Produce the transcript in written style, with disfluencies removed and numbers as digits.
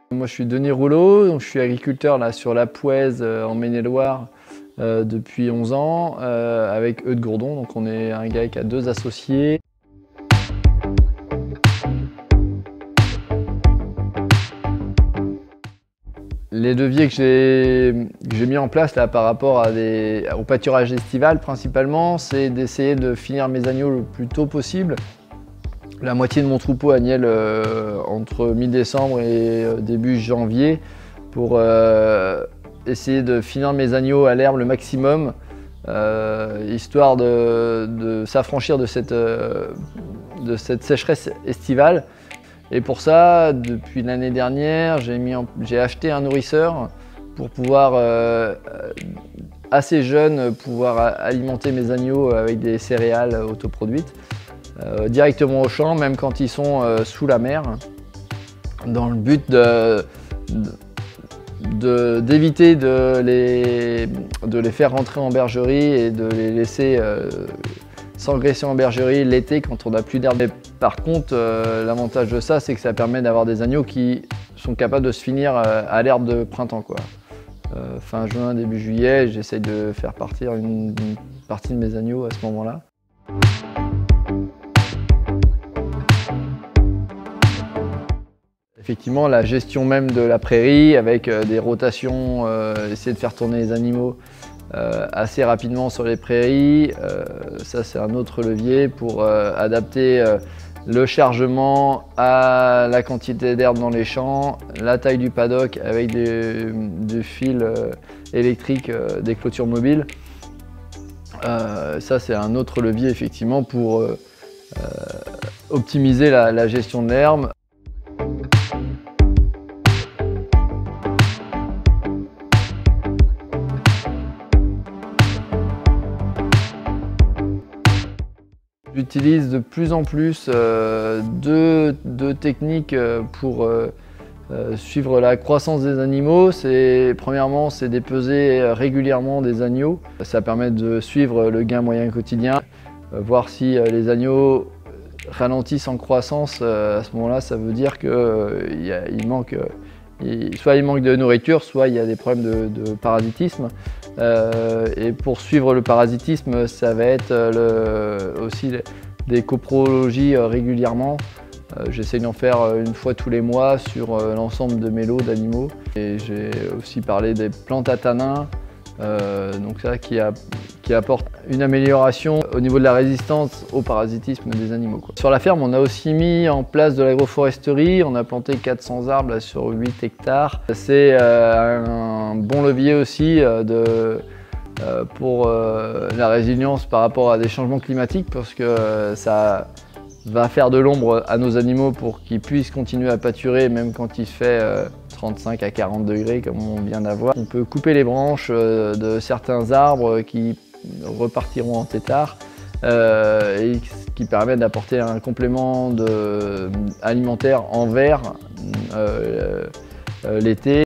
Moi je suis Denis Rouleau, donc je suis agriculteur là sur la Pouèze en Maine-et-Loire depuis 11 ans avec Eudes Gourdon, donc on est un gars qui a 2 associés. Les leviers que j'ai mis en place là par rapport au pâturage estival principalement, c'est d'essayer de finir mes agneaux le plus tôt possible. La moitié de mon troupeau agnelle entre mi-décembre et début janvier pour essayer de finir mes agneaux à l'herbe le maximum, histoire de s'affranchir de cette sécheresse estivale. Et pour ça, depuis l'année dernière, j'ai acheté un nourrisseur pour pouvoir, assez jeune, pouvoir alimenter mes agneaux avec des céréales autoproduites. Directement au champ, même quand ils sont sous la mer, dans le but d'éviter de les faire rentrer en bergerie et de les laisser s'engraisser en bergerie l'été quand on n'a plus d'herbe. Par contre, l'avantage de ça, c'est que ça permet d'avoir des agneaux qui sont capables de se finir à l'herbe de printemps, quoi. Fin juin, début juillet, j'essaye de faire partir une partie de mes agneaux à ce moment-là. Effectivement, la gestion même de la prairie avec des rotations, essayer de faire tourner les animaux assez rapidement sur les prairies, ça c'est un autre levier pour adapter le chargement à la quantité d'herbe dans les champs, la taille du paddock avec du fil électrique, des clôtures mobiles. Ça c'est un autre levier effectivement pour optimiser la gestion de l'herbe. J'utilise de plus en plus deux techniques pour suivre la croissance des animaux. Premièrement, c'est dépeser régulièrement des agneaux. Ça permet de suivre le gain moyen quotidien, voir si les agneaux ralentissent en croissance. À ce moment-là, ça veut dire qu'il manque soit il manque de nourriture, soit il y a des problèmes de parasitisme. Et pour suivre le parasitisme, ça va être aussi des coprologies régulièrement. J'essaie d'en faire une fois tous les mois sur l'ensemble de mes lots d'animaux. Et j'ai aussi parlé des plantes à tanins, donc ça qui apporte une amélioration au niveau de la résistance au parasitisme des animaux, quoi. Sur la ferme, on a aussi mis en place de l'agroforesterie. On a planté 400 arbres là, sur 8 hectares. C'est un bon levier aussi pour la résilience par rapport à des changements climatiques, parce que ça va faire de l'ombre à nos animaux pour qu'ils puissent continuer à pâturer même quand il fait 35 à 40 degrés comme on vient d'avoir. On peut couper les branches de certains arbres qui repartiront en tétard et ce qui permet d'apporter un complément alimentaire en verre l'été.